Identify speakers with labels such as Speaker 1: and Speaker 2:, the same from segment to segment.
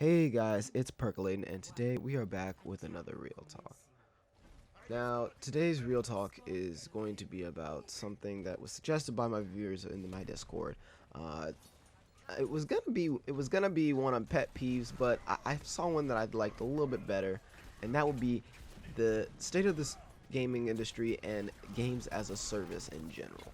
Speaker 1: Hey guys, it's Percolating, and today we are back with another Real Talk. Now, today's Real Talk is going to be about something that was suggested by my viewers in my Discord. Uh, it was gonna be one on pet peeves, but I saw one that I'd liked a little bit better, and that would be the state of this gaming industry and games as a service in general.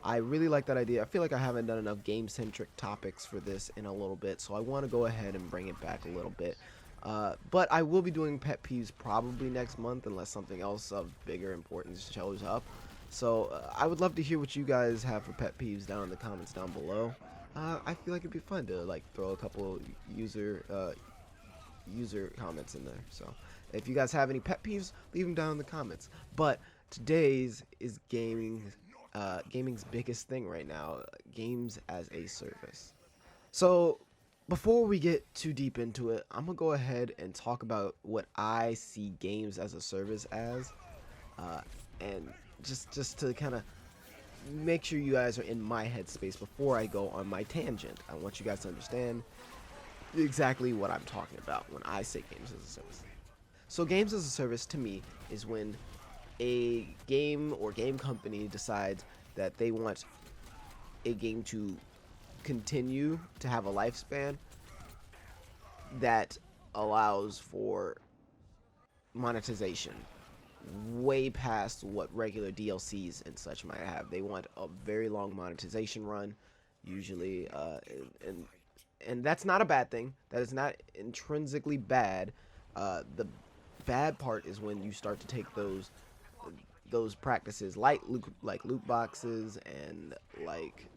Speaker 1: I really like that idea. I feel like I haven't done enough game-centric topics for this in a little bit, so I want to go ahead and bring it back a little bit. But I will be doing pet peeves probably next month unless something else of bigger importance shows up. So I would love to hear what you guys have for pet peeves down in the comments down below. I feel like it'd be fun to like throw a couple user comments in there. So if you guys have any pet peeves, leave them down in the comments. But today's is gaming's biggest thing right now, games as a service. So before we get too deep into it, I'm gonna go ahead and talk about what I see games as a service as, uh, and just to kind of make sure you guys are in my headspace before I go on my tangent. I want you guys to understand exactly what I'm talking about when I say games as a service. So games as a service to me is when a game or game company decides that they want a game to continue to have a lifespan that allows for monetization way past what regular DLCs and such might have. They want a very long monetization run, usually, and and that's not a bad thing. That is not intrinsically bad. The bad part is when you start to take those practices like loot boxes and like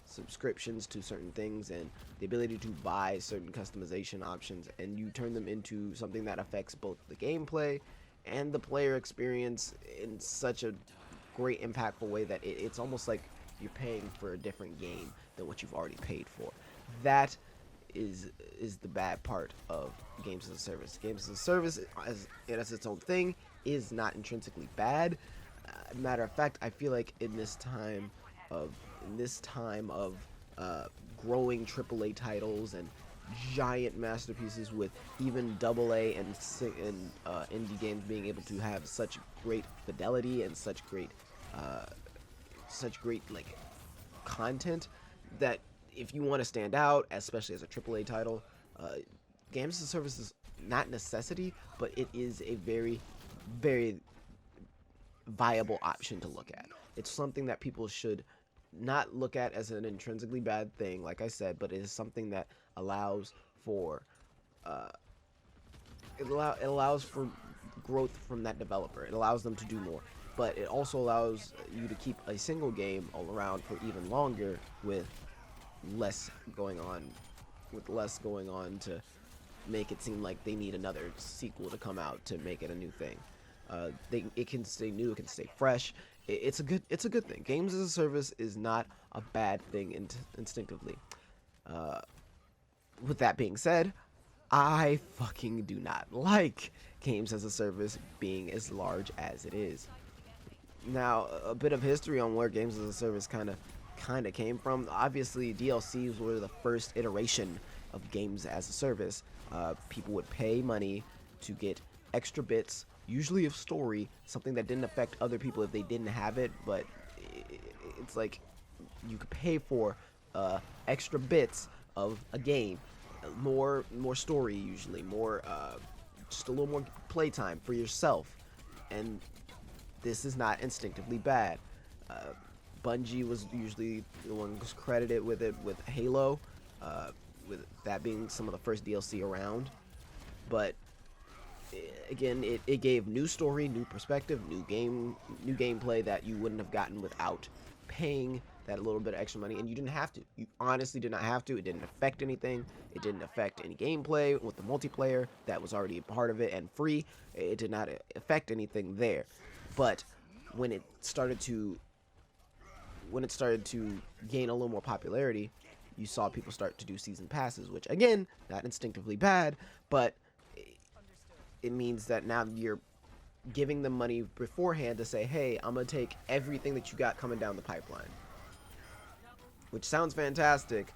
Speaker 1: subscriptions to certain things and the ability to buy certain customization options, and you turn them into something that affects both the gameplay and the player experience in such a great impactful way that it's almost like you're paying for a different game than what you've already paid for. That is the bad part of games as a service. Games as a service, as its own thing, is not intrinsically bad. Matter of fact, I feel like in this time of growing AAA titles and giant masterpieces, with even AA and indie games being able to have such great fidelity and uh, such great like content, that if you want to stand out, especially as a AAA title, uh, games as a service is not necessity, but it is a very viable option to look at. It's something that people should not look at as an intrinsically bad thing, like I said, but it is something that allows for uh, it allows for growth from that developer. It allows them to do more, but it also allows you to keep a single game all around for even longer with less going on, to make it seem like they need another sequel to come out to make it a new thing. It can stay new, it can stay fresh. It's a good thing. Games as a service is not a bad thing instinctively. Uh, with that being said, I fucking do not like games as a service being as large as it is. Now, a bit of history on where games as a service kind of came from. Obviously, DLCs were the first iteration of games as a service. People would pay money to get extra bits, usually of story, something that didn't affect other people if they didn't have it, but it's like you could pay for extra bits of a game, more story, usually more just a little more playtime for yourself, and this is not instinctively bad. Uh, Bungie was usually the one who's credited with it, with Halo, with that being some of the first DLC around. But again, it gave new story, new perspective, new gameplay that you wouldn't have gotten without paying that little bit of extra money, and you didn't have to. You honestly did not have to. It didn't affect anything. It didn't affect any gameplay with the multiplayer that was already a part of it and free. It did not affect anything there. But when it started to gain a little more popularity, you saw people start to do season passes, which again, not instinctively bad, but it means that now you're giving them money beforehand to say, hey, I'm gonna take everything that you got coming down the pipeline, which sounds fantastic,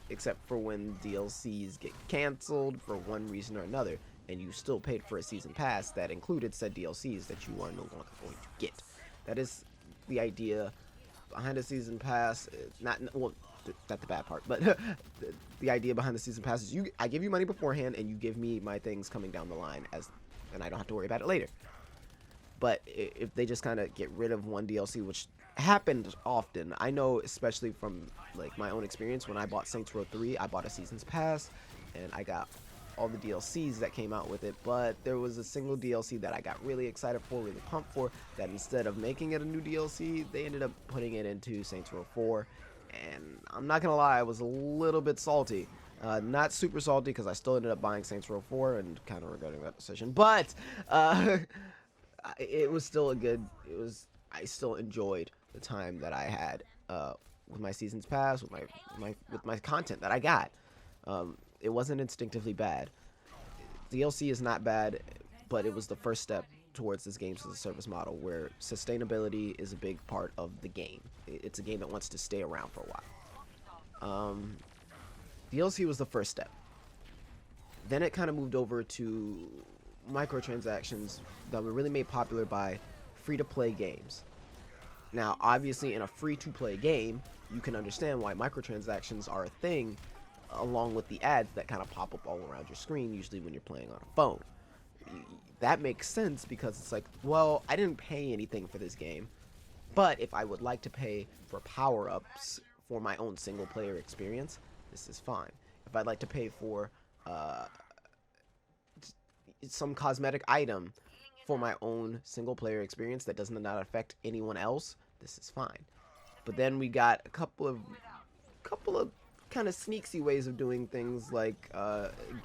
Speaker 1: except for when DLCs get canceled for one reason or another, and you still paid for a season pass that included said DLCs that you are no longer going to get. That is the idea behind a season pass. Not well, that's the bad part, but the idea behind the season pass is I give you money beforehand, and you give me my things coming down the line, and I don't have to worry about it later. But if they just kind of get rid of one DLC, which happened often, I know, especially from like my own experience, when I bought Saints Row 3, I bought a season's pass, and I got all the DLCs that came out with it, but there was a single DLC that I got really excited for, really pumped for, that instead of making it a new DLC, they ended up putting it into Saints Row 4, and I'm not gonna lie, I was a little bit salty. Not super salty, because I still ended up buying Saints Row 4 and kind of regretting that decision, but it was still I still enjoyed the time that I had with my season's pass, with my content that I got. It wasn't instinctively bad. DLC is not bad, but it was the first step towards this games as a service model where sustainability is a big part of the game. It's a game that wants to stay around for a while. DLC was the first step. Then it kind of moved over to microtransactions that were really made popular by free-to-play games. Now, obviously, in a free-to-play game, you can understand why microtransactions are a thing, along with the ads that kind of pop up all around your screen, usually when you're playing on a phone. That makes sense because it's like, well, I didn't pay anything for this game, but if I would like to pay for power-ups for my own single-player experience, this is fine. If I'd like to pay for some cosmetic item for my own single-player experience that does not affect anyone else, this is fine. But then we got a couple of kind of sneaky ways of doing things, like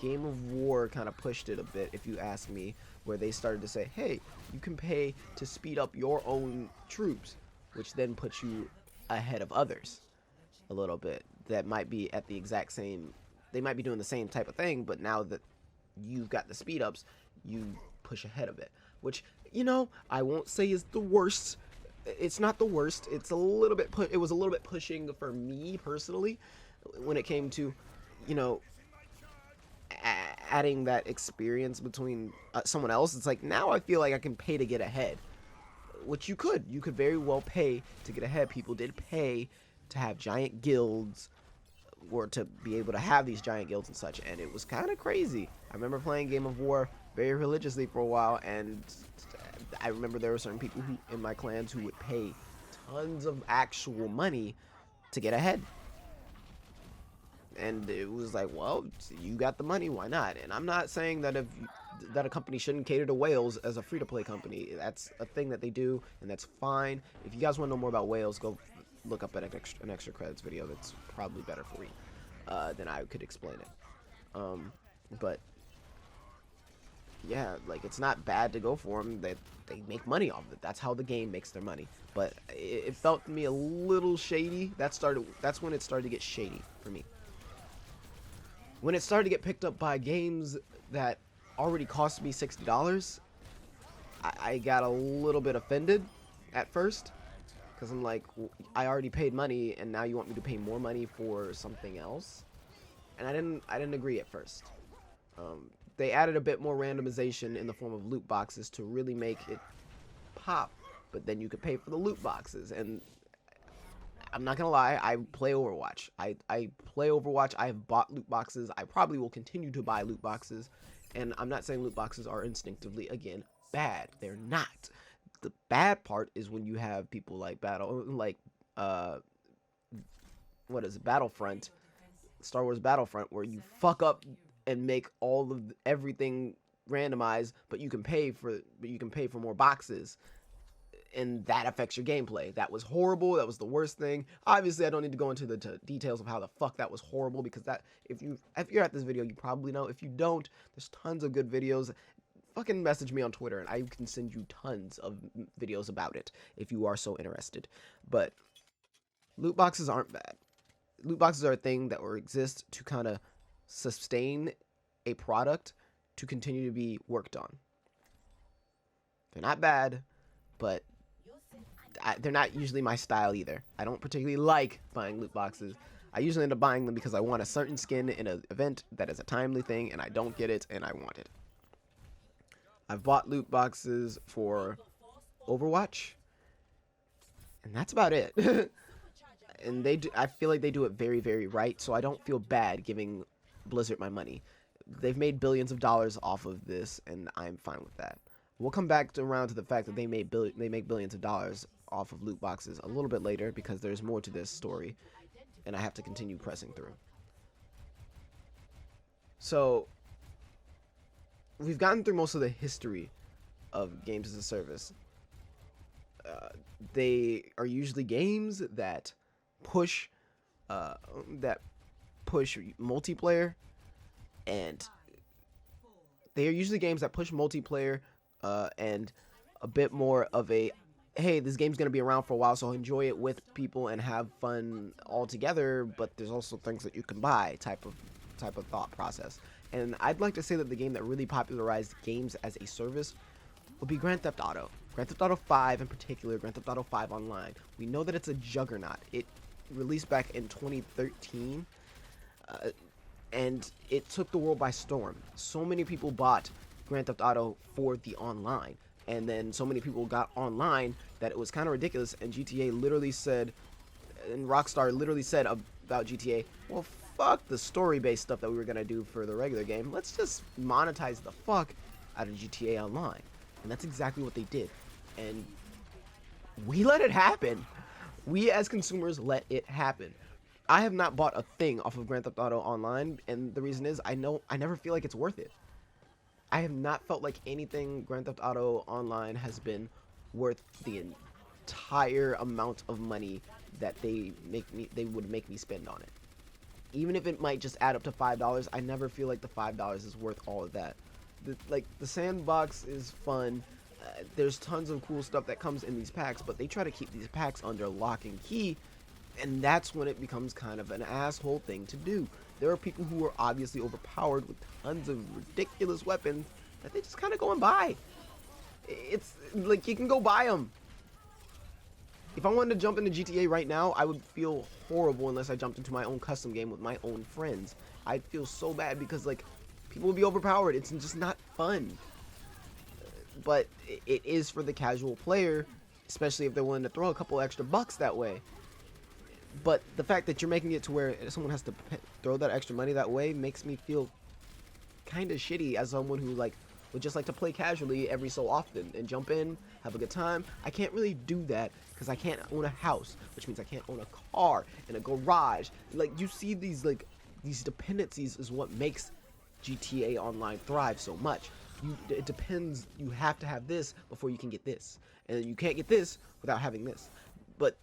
Speaker 1: Game of War kind of pushed it a bit, if you ask me, where they started to say, hey, you can pay to speed up your own troops, which then puts you ahead of others a little bit. That might be at the exact same, they might be doing the same type of thing, but now that you've got the speed ups, you push ahead of it, which, you know, I won't say is the worst. It's not the worst. It's a little bit it was a little bit pushing for me personally when it came to, you know, adding that experience between someone else. It's like, now I feel like I can pay to get ahead, which you could very well pay to get ahead. People did pay to have giant guilds, or to be able to have these giant guilds and such, and it was kind of crazy. I remember playing Game of War very religiously for a while, and I remember there were certain people who, in my clans, who would pay tons of actual money to get ahead. And it was like, well, you got the money, why not? And I'm not saying that that a company shouldn't cater to whales as a free-to-play company. That's a thing that they do, and that's fine. If you guys want to know more about whales, go look up an extra credits video. That's probably better for me than I could explain it. But yeah, like, it's not bad to go for them. They make money off of it. That's how the game makes their money. But it felt to me a little shady. That's when it started to get shady for me. When it started to get picked up by games that already cost me $60, I got a little bit offended at first, because I'm like, well, I already paid money, and now you want me to pay more money for something else? And I didn't agree at first. They added a bit more randomization in the form of loot boxes to really make it pop, but then you could pay for the loot boxes. And I'm not gonna lie, I play Overwatch. I play Overwatch. I have bought loot boxes. I probably will continue to buy loot boxes. And I'm not saying loot boxes are instinctively, again, bad. They're not. The bad part is when you have people like Battlefront, Star Wars Battlefront, where you fuck up and make all of everything randomized, but you can pay for more boxes, and that affects your gameplay. That was horrible. That was the worst thing. Obviously, I don't need to go into the details of how the fuck that was horrible, because that if you're at this video, you probably know. If you don't, there's tons of good videos. Fucking message me on Twitter, and I can send you tons of videos about it if you are so interested. But loot boxes aren't bad. Loot boxes are a thing that will exist to kind of sustain a product to continue to be worked on. They're not bad, but they're not usually my style either. I don't particularly like buying loot boxes. I usually end up buying them because I want a certain skin in an event that is a timely thing, and I don't get it, and I want it. I've bought loot boxes for Overwatch, and that's about it. And I feel like they do it very, very right, so I don't feel bad giving Blizzard my money. They've made billions of dollars off of this, and I'm fine with that. We'll come back around to the fact that they make billions of dollars off of loot boxes a little bit later, because there's more to this story, and I have to continue pressing through. So we've gotten through most of the history of games as a service. They are usually games that push multiplayer, and they are usually games that push multiplayer and a bit more of a, hey, this game's going to be around for a while, so enjoy it with people and have fun all together, but there's also things that you can buy type of thought process. And I'd like to say that the game that really popularized games as a service would be Grand Theft Auto. Grand Theft Auto 5 in particular, Grand Theft Auto 5 Online. We know that it's a juggernaut. It released back in 2013, and it took the world by storm. So many people bought Grand Theft Auto for the online, and then so many people got online that it was kind of ridiculous, and GTA literally said, and Rockstar literally said about GTA, well, fuck the story-based stuff that we were going to do for the regular game. Let's just monetize the fuck out of GTA Online. And that's exactly what they did. And we let it happen. We as consumers let it happen. I have not bought a thing off of Grand Theft Auto Online, and the reason is I never feel like it's worth it. I have not felt like anything Grand Theft Auto Online has been worth the entire amount of money that they would make me spend on it. Even if it might just add up to $5, I never feel like the $5 is worth all of that. The sandbox is fun. There's tons of cool stuff that comes in these packs, but they try to keep these packs under lock and key, and that's when it becomes kind of an asshole thing to do. There are people who are obviously overpowered with tons of ridiculous weapons that they just kind of go and buy. It's like, you can go buy them. If I wanted to jump into GTA right now, I would feel horrible unless I jumped into my own custom game with my own friends. I'd feel so bad because, like, people would be overpowered. It's just not fun. But it is for the casual player, especially if they're willing to throw a couple extra bucks that way. But the fact that you're making it to where someone has to throw that extra money that way makes me feel kind of shitty as someone who, like, would just like to play casually every so often and jump in, have a good time. I can't really do that because I can't own a house, which means I can't own a car and a garage. Like, you see these dependencies is what makes GTA Online thrive so much. It depends. You have to have this before you can get this, and you can't get this without having this. But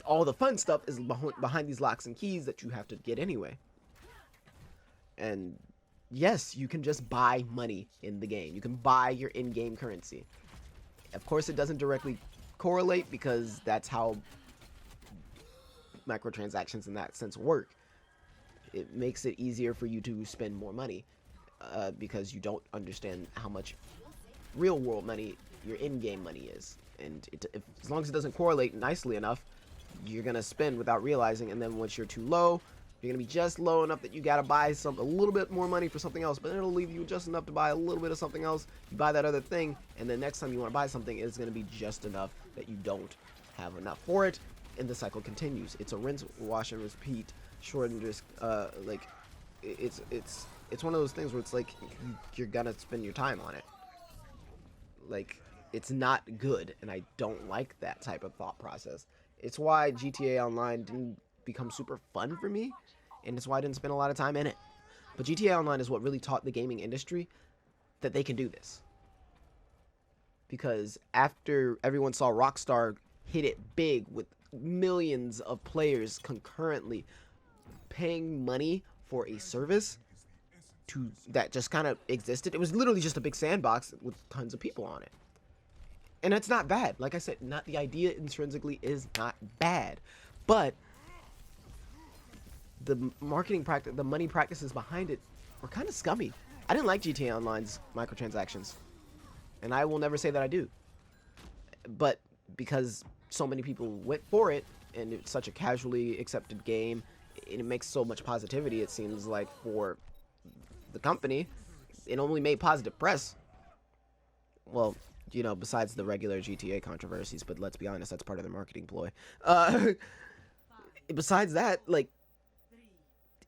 Speaker 1: all the fun stuff is behind these locks and keys that you have to get anyway. And yes, you can just buy money in the game. You can buy your in-game currency. Of course, it doesn't directly correlate because that's how microtransactions in that sense work. It makes it easier for you to spend more money because you don't understand how much real-world money your in-game money is. And as long as it doesn't correlate nicely enough, you're going to spend without realizing, and then once you're too low, you're going to be just low enough that you got to buy a little bit more money for something else, but it'll leave you just enough to buy a little bit of something else. You buy that other thing, and then next time you want to buy something, it's going to be just enough that you don't have enough for it, and the cycle continues. It's a rinse, wash, and repeat. Short and just like it's one of those things where it's like you're gonna spend your time on it. Like, it's not good, and I don't like that type of thought process. It's why GTA Online didn't become super fun for me, and it's why I didn't spend a lot of time in it. But GTA Online is what really taught the gaming industry that they can do this. Because after everyone saw Rockstar hit it big with millions of players concurrently paying money for a service that just kind of existed, it was literally just a big sandbox with tons of people on it. And it's not bad. Like I said, the idea intrinsically is not bad, but the marketing practice, the money practices behind it were kind of scummy. I didn't like GTA Online's microtransactions, and I will never say that I do. But because so many people went for it, and it's such a casually accepted game, it makes so much positivity, it seems like, for the company. It only made positive press. Well, besides the regular GTA controversies, but let's be honest, that's part of their marketing ploy. Uh, besides that, like,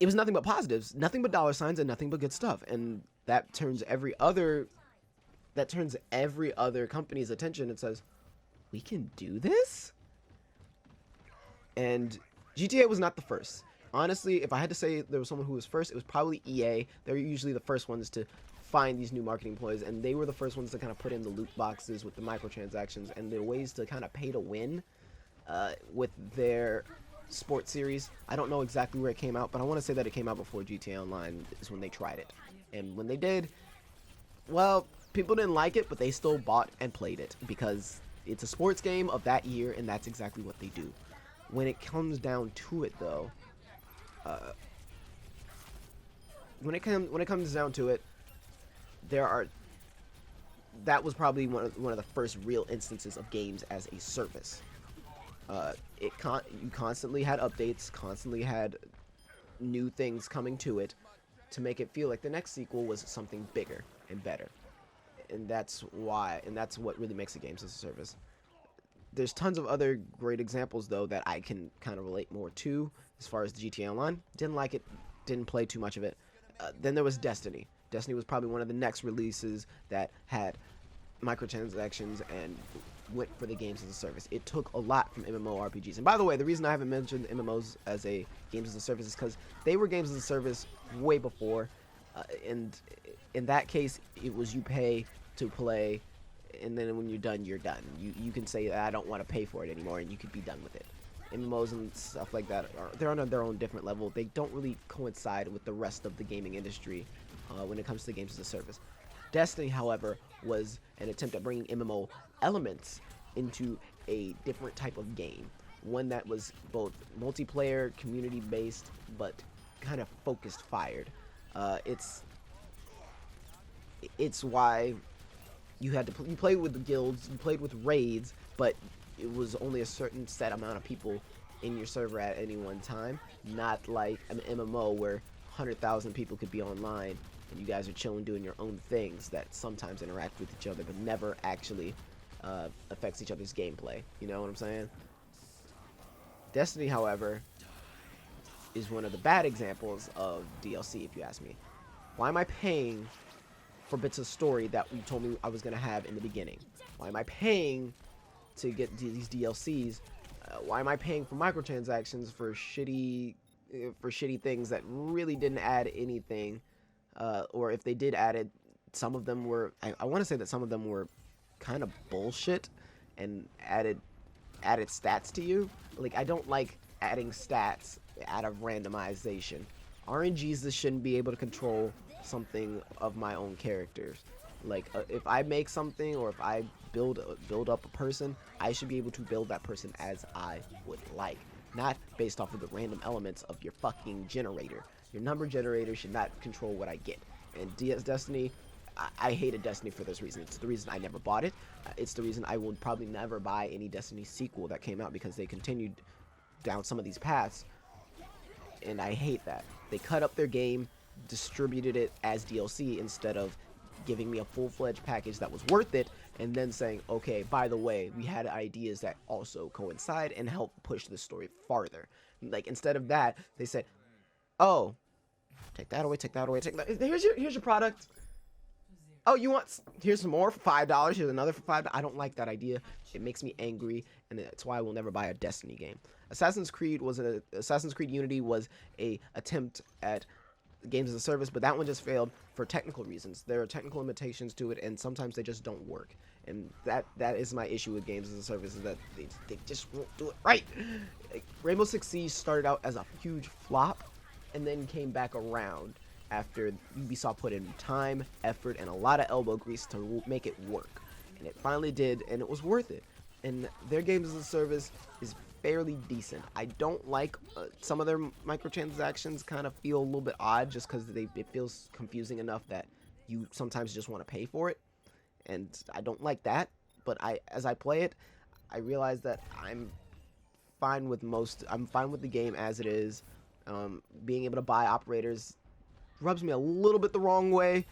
Speaker 1: it was nothing but positives, nothing but dollar signs, and nothing but good stuff, and that turns every other company's attention and says, we can do this? And GTA was not the first. Honestly, if I had to say there was someone who was first, it was probably EA. They're usually the first ones to find these new marketing ploys, and they were the first ones to kind of put in the loot boxes with the microtransactions and the ways to kind of pay to win with their sports series. I don't know exactly where it came out, but I want to say that it came out before GTA Online is when they tried it. And when they did, well, people didn't like it, but they still bought and played it because it's a sports game of that year, and that's exactly what they do. When it comes down to it, though, when it comes down to it, that was probably one of the first real instances of games as a service. You constantly had updates, constantly had new things coming to it to make it feel like the next sequel was something bigger and better. And that's what really makes a games as a service. There's tons of other great examples, though, that I can kind of relate more to as far as the GTA Online. Didn't like it, didn't play too much of it. Then there was Destiny. Destiny was probably one of the next releases that had microtransactions and went for the games as a service. It took a lot from MMORPGs. And by the way, the reason I haven't mentioned MMOs as a games as a service is because they were games as a service way before. And in that case, it was you pay to play, and then when you're done, you're done. You can say, I don't want to pay for it anymore, and you could be done with it. MMOs and stuff like that, they're on their own different level. They don't really coincide with the rest of the gaming industry when it comes to games as a service. Destiny, however, was an attempt at bringing MMO elements into a different type of game. One that was both multiplayer, community-based, but kind of focused fired. It's why you had to you played with the guilds, you played with raids, but it was only a certain set amount of people in your server at any one time. Not like an MMO where 100,000 people could be online and you guys are chilling doing your own things that sometimes interact with each other but never actually affects each other's gameplay. You know what I'm saying? Destiny, however, is one of the bad examples of DLC, if you ask me. Why am I paying for bits of story that you told me I was going to have in the beginning? Why am I paying to get these DLCs? Why am I paying for microtransactions for shitty things that really didn't add anything? Or if they did add it, some of them were, I want to say that some of them were kind of bullshit and added stats to you. Like, I don't like adding stats out of randomization. RNGs shouldn't be able to control something of my own characters. Like, if I make something or if I build up a person, I should be able to build that person as I would like, not based off of the random elements of your fucking generator. Your number generator should not control what I get. And Destiny, I hated Destiny for this reason. It's the reason I never bought it. It's the reason I will probably never buy any Destiny sequel that came out, because they continued down some of these paths, and I hate that. They cut up their game, distributed it as DLC instead of giving me a full-fledged package that was worth it, and then saying, okay, by the way, we had ideas that also coincide and help push the story farther. Like, instead of that, they said, oh, take that away, take that away, take that. Here's your product. Oh, you want, here's some more for $5, here's another for $5. I don't like that idea. It makes me angry, and that's why I will never buy a Destiny game. Assassin's Creed Unity was a attempt at games as a service, but that one just failed for technical reasons. There are technical limitations to it, and sometimes they just don't work. And that is my issue with games as a service, is that they just won't do it right. Like, Rainbow Six Siege started out as a huge flop, and then came back around after Ubisoft put in time, effort, and a lot of elbow grease to make it work. And it finally did, and it was worth it. And their games as a service is fairly decent. I don't like some of their microtransactions. Kind of feel a little bit odd, just because it feels confusing enough that you sometimes just want to pay for it, and I don't like that. But as I play it, I realize that I'm fine with the game as it is. Being able to buy operators rubs me a little bit the wrong way,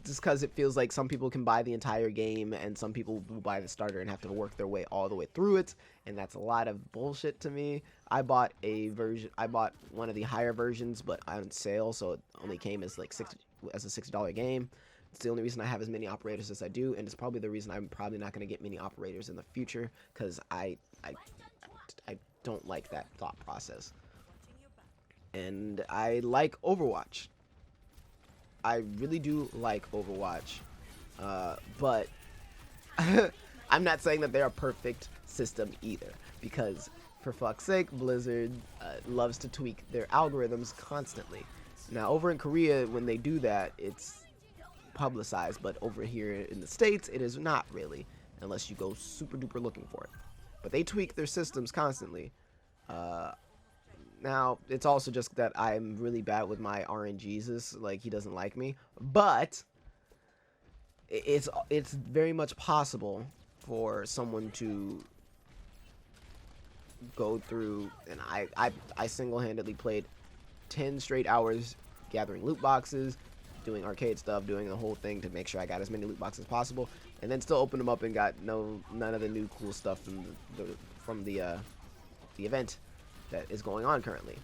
Speaker 1: just because it feels like some people can buy the entire game and some people will buy the starter and have to work their way all the way through it, and that's a lot of bullshit to me. I bought one of the higher versions, but on sale, so it only came as like a $60 game. It's the only reason I have as many operators as I do, and it's probably the reason I'm probably not going to get many operators in the future, because I don't like that thought process. And I like Overwatch. I really do like Overwatch, but I'm not saying that they're a perfect system either, because for fuck's sake, Blizzard loves to tweak their algorithms constantly. Now, over in Korea, when they do that, it's publicized, but over here in the States, it is not really, unless you go super duper looking for it. But they tweak their systems constantly. Now, it's also just that I'm really bad with my RNGs, like, he doesn't like me. But it's very much possible for someone to go through, and I single-handedly played 10 straight hours gathering loot boxes, doing arcade stuff, doing the whole thing to make sure I got as many loot boxes as possible, and then still opened them up and got none of the new cool stuff from the event that is going on currently.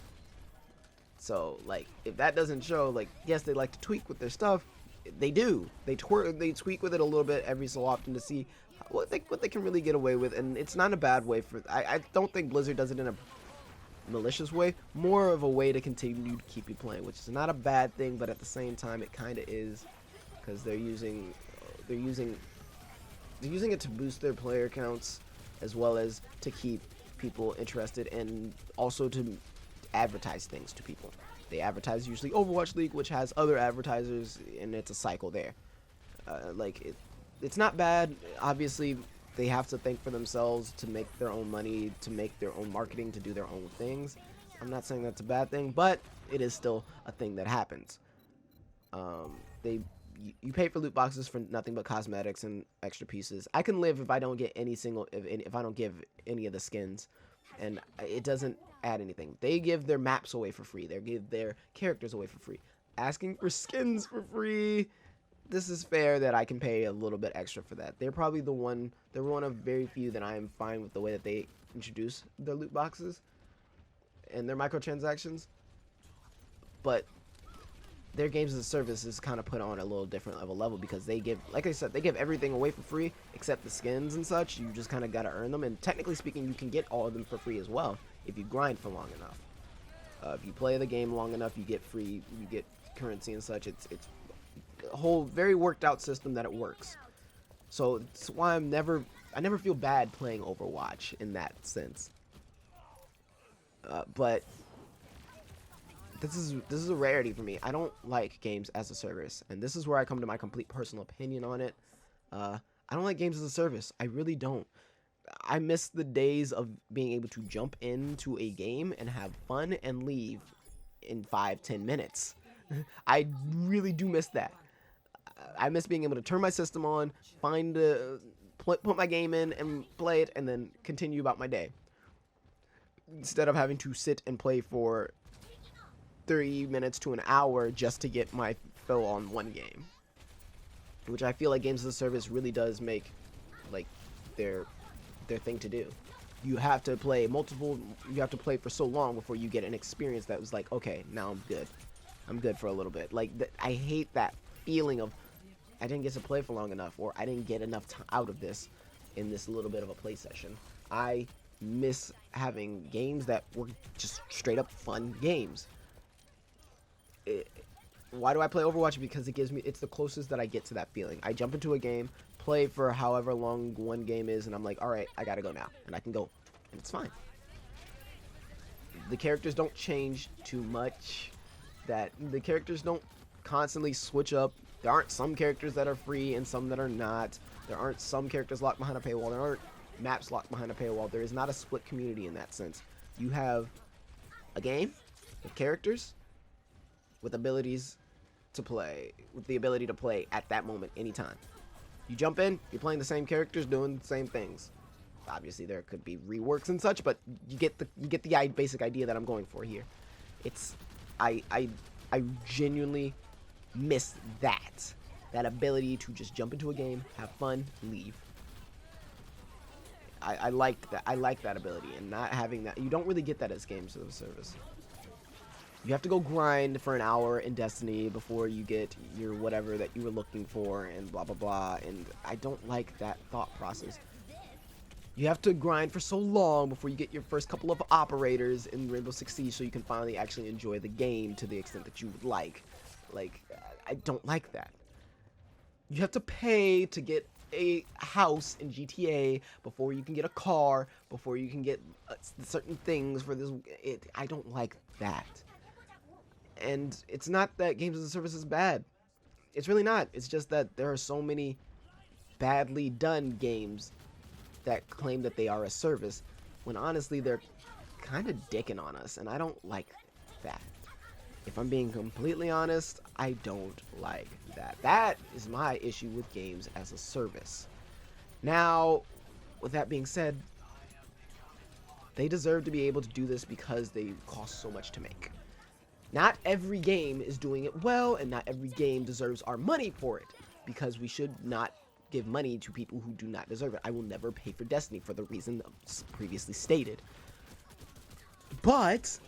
Speaker 1: So, like, if that doesn't show, like, yes, they like to tweak with their stuff. They do. They tweak with it a little bit every so often to see what they can really get away with, and it's not a bad way for. I don't think Blizzard does it in a malicious way. More of a way to continue to keep you playing, which is not a bad thing, but at the same time, it kind of is, because they're using it to boost their player counts, as well as to keep people interested, and also to advertise things to people. They advertise usually Overwatch League, which has other advertisers, and it's a cycle there. It's not bad. Obviously, they have to think for themselves to make their own money, to make their own marketing, to do their own things. I'm not saying that's a bad thing, but it is still a thing that happens. You pay for loot boxes for nothing but cosmetics and extra pieces. I can live if I don't get if I don't give any of the skins, and it doesn't add anything. They give their maps away for free. They give their characters away for free. Asking for skins for free, this is fair that I can pay a little bit extra for that. They're probably they're one of very few that I am fine with the way that they introduce their loot boxes and their microtransactions. But their games as a service is kind of put on a little different of a level, because they give, like I said, they give everything away for free except the skins and such. You just kind of got to earn them, and technically speaking, you can get all of them for free as well if you grind for long enough. If you play the game long enough, you get currency and such. It's a whole very worked out system that it works. So it's why I never feel bad playing Overwatch in that sense. But this is a rarity for me. I don't like games as a service, and this is where I come to my complete personal opinion on it. I don't like games as a service. I really don't. I miss the days of being able to jump into a game and have fun and leave in 5-10 minutes. I really do miss that. I miss being able to turn my system on, put my game in and play it, and then continue about my day, instead of having to sit and play for 30 minutes to an hour just to get my fill on one game, which I feel like games as a service really does make like their thing to do. You have to play for so long before you get an experience that was like, okay, now I'm good for a little bit. Like, I hate that feeling of I didn't get to play for long enough, or I didn't get enough out of this in this little bit of a play session. I miss having games that were just straight up fun games. Why do I play Overwatch? Because it's the closest that I get to that feeling. I jump into a game, play for however long one game is, and I'm like, alright, I gotta go now. And I can go. And it's fine. The characters don't change too much. The characters don't constantly switch up. There aren't some characters that are free and some that are not. There aren't some characters locked behind a paywall. There aren't maps locked behind a paywall. There is not a split community in that sense. You have a game with characters with abilities to play, with the ability to play at that moment, anytime. You jump in, you're playing the same characters, doing the same things. Obviously, there could be reworks and such, but you get the basic idea that I'm going for here. It's I genuinely miss that ability to just jump into a game, have fun, leave. I like that. I like that ability, and not having that, you don't really get that as games as a service. You have to go grind for an hour in Destiny before you get your whatever that you were looking for, and blah blah blah. And I don't like that thought process. You have to grind for so long before you get your first couple of operators in Rainbow Six Siege, so you can finally actually enjoy the game to the extent that you would like. Like, I don't like that. You have to pay to get a house in GTA before you can get a car, before you can get certain things for this. I don't like that. And it's not that games as a service is bad. It's really not. It's just that there are so many badly done games that claim that they are a service, when honestly they're kind of dicking on us, and I don't like that. If I'm being completely honest, I don't like that. That is my issue with games as a service. Now, with that being said, they deserve to be able to do this because they cost so much to make. Not every game is doing it well, and not every game deserves our money for it, because we should not give money to people who do not deserve it. I will never pay for Destiny for the reason previously stated. But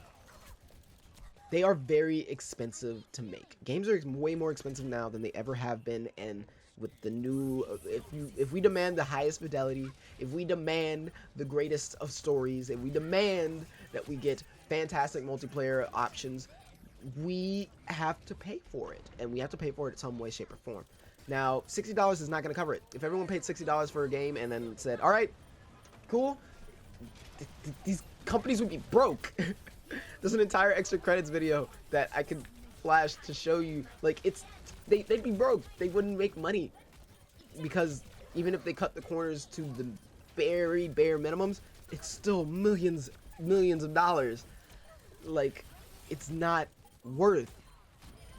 Speaker 1: they are very expensive to make. Games are way more expensive now than they ever have been, and with the new, if we demand the highest fidelity, if we demand the greatest of stories, if we demand that we get fantastic multiplayer options, we have to pay for it, and we have to pay for it in some way, shape, or form. Now, $60 is not going to cover it. If everyone paid $60 for a game and then said, all right, cool, these companies would be broke. There's an entire extra credits video that I could flash to show you. Like, they'd be broke. They wouldn't make money, because even if they cut the corners to the very bare minimums, it's still millions of dollars. Like, it's not worth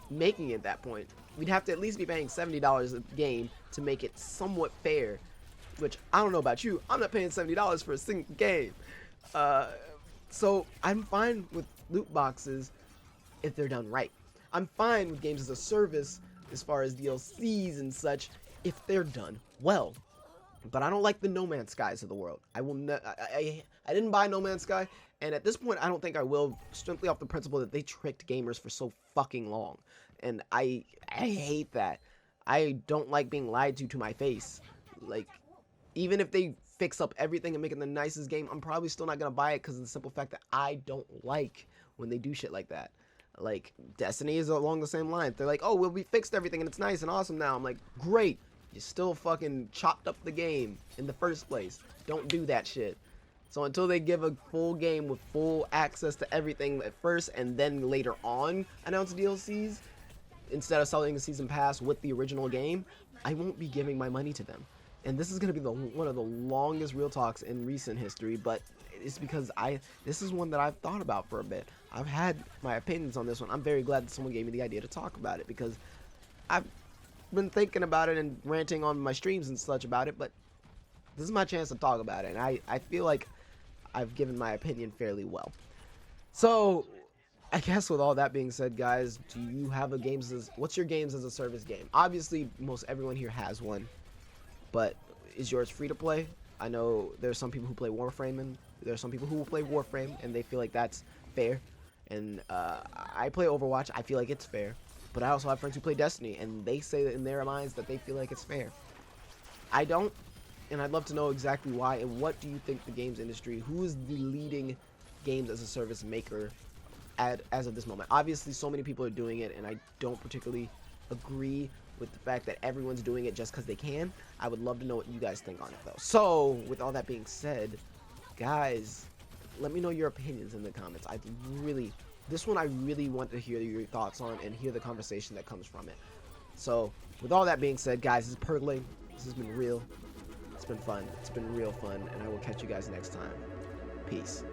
Speaker 1: making it at that point. We'd have to at least be paying $70 a game to make it somewhat fair, which I don't know about you. I'm not paying $70 for a single game. So I'm fine with loot boxes if they're done right. I'm fine with games as a service as far as DLCs and such if they're done well. But I don't like the No Man's Skies of the world. I didn't buy No Man's Sky, and at this point I don't think I will, simply off the principle that they tricked gamers for so fucking long. And I hate that. I don't like being lied to my face. Like, even if they fix up everything and make it the nicest game, I'm probably still not gonna buy it because of the simple fact that I don't like when they do shit like that. Like, Destiny is along the same line. They're like, oh, well, we fixed everything and it's nice and awesome now. I'm like, great. You still fucking chopped up the game in the first place. Don't do that shit. So until they give a full game with full access to everything at first, and then later on announce DLCs, instead of selling a season pass with the original game, I won't be giving my money to them. And this is going to be one of the longest real talks in recent history, but it's because this is one that I've thought about for a bit. I've had my opinions on this one. I'm very glad that someone gave me the idea to talk about it, because I've been thinking about it and ranting on my streams and such about it, but this is my chance to talk about it, and I feel like I've given my opinion fairly well. So I guess with all that being said, guys, do you have what's your games as a service game? Obviously most everyone here has one, but is yours free to play? I know there's some people who play Warframe, and there's some people who will play Warframe and they feel like that's fair, and I play Overwatch. I feel like it's fair, but I also have friends who play Destiny and they say that in their minds that they feel like it's fair. I don't, and I'd love to know exactly why. And what do you think the games industry, who is the leading games as a service maker as of this moment? Obviously so many people are doing it, and I don't particularly agree with the fact that everyone's doing it just because they can. I would love to know what you guys think on it though. So with all that being said, guys, let me know your opinions in the comments. This one I really want to hear your thoughts on and hear the conversation that comes from it. So with all that being said, guys, this is Pergling. This has been real. It's been fun. It's been real fun, and I will catch you guys next time. Peace.